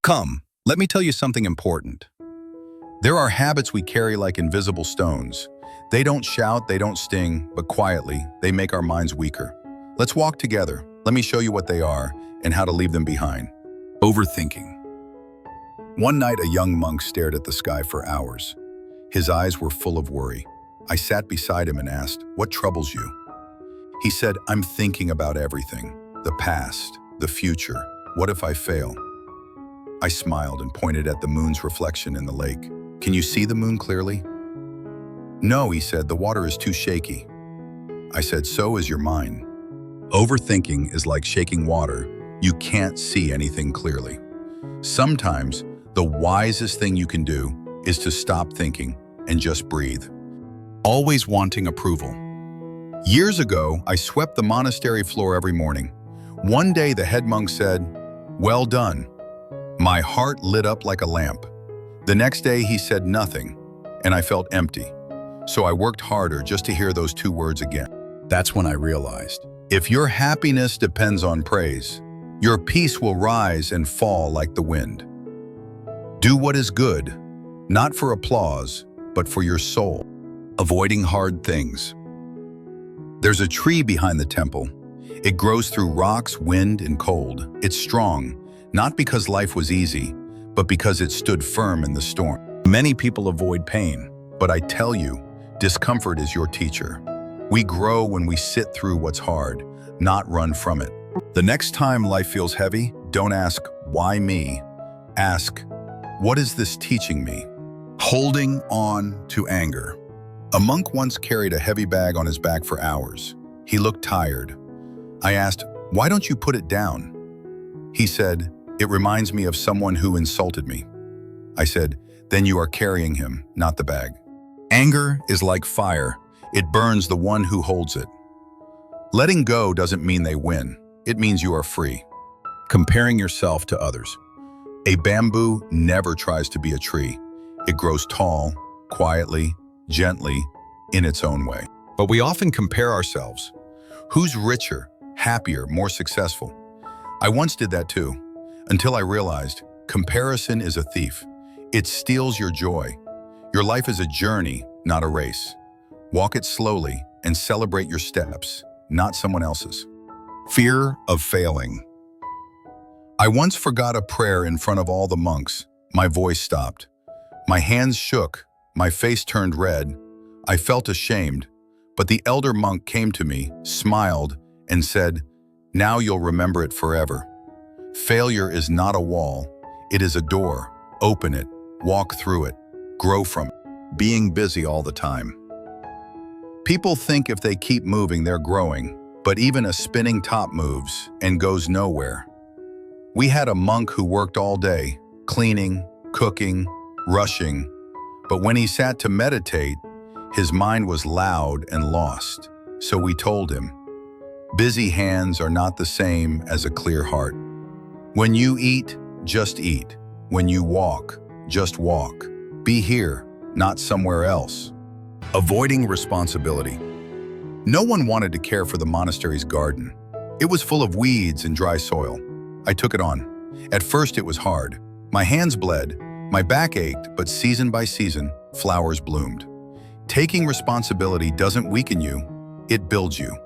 Come, let me tell you something important. There are habits we carry like invisible stones. They don't shout, they don't sting, but quietly, they make our minds weaker. Let's walk together. Let me show you what they are and how to leave them behind. Overthinking. One night, a young monk stared at the sky for hours. His eyes were full of worry. I sat beside him and asked, "What troubles you?" He said, "I'm thinking about everything. The past, the future. What if I fail?" I smiled and pointed at the moon's reflection in the lake. "Can you see the moon clearly?" "No," he said, "the water is too shaky." I said, "So is your mind." Overthinking is like shaking water. You can't see anything clearly. Sometimes, the wisest thing you can do is to stop thinking and just breathe. Always wanting approval. Years ago, I swept the monastery floor every morning. One day, the head monk said, "Well done." My heart lit up like a lamp. The next day, he said nothing, and I felt empty. So I worked harder just to hear those two words again. That's when I realized, if your happiness depends on praise, your peace will rise and fall like the wind. Do what is good, not for applause, but for your soul. Avoiding hard things. There's a tree behind the temple. It grows through rocks, wind, and cold. It's strong, not because life was easy, but because it stood firm in the storm. Many people avoid pain, but I tell you, discomfort is your teacher. We grow when we sit through what's hard, not run from it. The next time life feels heavy, don't ask, "Why me?" Ask, "What is this teaching me?" Holding on to anger. A monk once carried a heavy bag on his back for hours. He looked tired. I asked, "Why don't you put it down?" He said, "It reminds me of someone who insulted me." I said, "Then you are carrying him, not the bag." Anger is like fire. It burns the one who holds it. Letting go doesn't mean they win. It means you are free. Comparing yourself to others. A bamboo never tries to be a tree. It grows tall, quietly, gently, in its own way. But we often compare ourselves. Who's richer, happier, more successful? I once did that too, until I realized comparison is a thief. It steals your joy. Your life is a journey, not a race. Walk it slowly and celebrate your steps, not someone else's. Fear of failing. I once forgot a prayer in front of all the monks. My voice stopped. My hands shook. My face turned red. I felt ashamed, but the elder monk came to me, smiled, and said, "Now you'll remember it forever. Failure is not a wall. It is a door. Open it, walk through it, grow from it." Being busy all the time. People think if they keep moving, they're growing, but even a spinning top moves and goes nowhere. We had a monk who worked all day, cleaning, cooking, rushing, but when he sat to meditate, his mind was loud and lost. So we told him, busy hands are not the same as a clear heart. When you eat, just eat. When you walk, just walk. Be here, not somewhere else. Avoiding responsibility. No one wanted to care for the monastery's garden. It was full of weeds and dry soil. I took it on. At first it was hard. My hands bled, my back ached, but season by season, flowers bloomed. Taking responsibility doesn't weaken you, it builds you.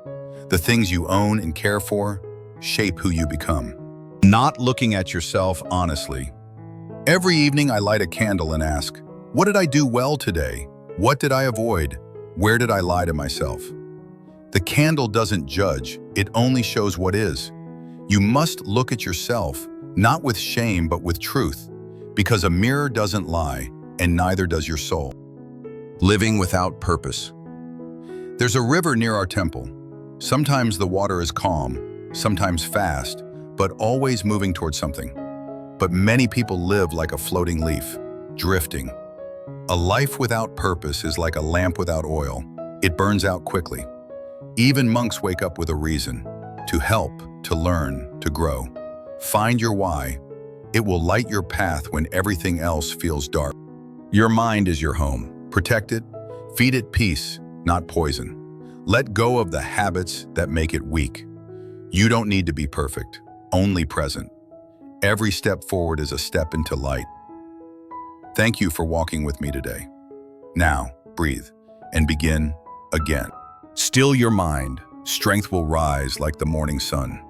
The things you own and care for shape who you become. Not looking at yourself honestly. Every evening I light a candle and ask, what did I do well today? What did I avoid? Where did I lie to myself? The candle doesn't judge, it only shows what is. You must look at yourself, not with shame but with truth, because a mirror doesn't lie, and neither does your soul. Living without purpose. There's a river near our temple. Sometimes the water is calm, sometimes fast, but always moving towards something. But many people live like a floating leaf, drifting. A life without purpose is like a lamp without oil. It burns out quickly. Even monks wake up with a reason, to help, to learn, to grow. Find your why. It will light your path when everything else feels dark. Your mind is your home. Protect it, feed it peace, not poison. Let go of the habits that make it weak. You don't need to be perfect, only present. Every step forward is a step into light. Thank you for walking with me today. Now, breathe and begin again. Still your mind. Strength will rise like the morning sun.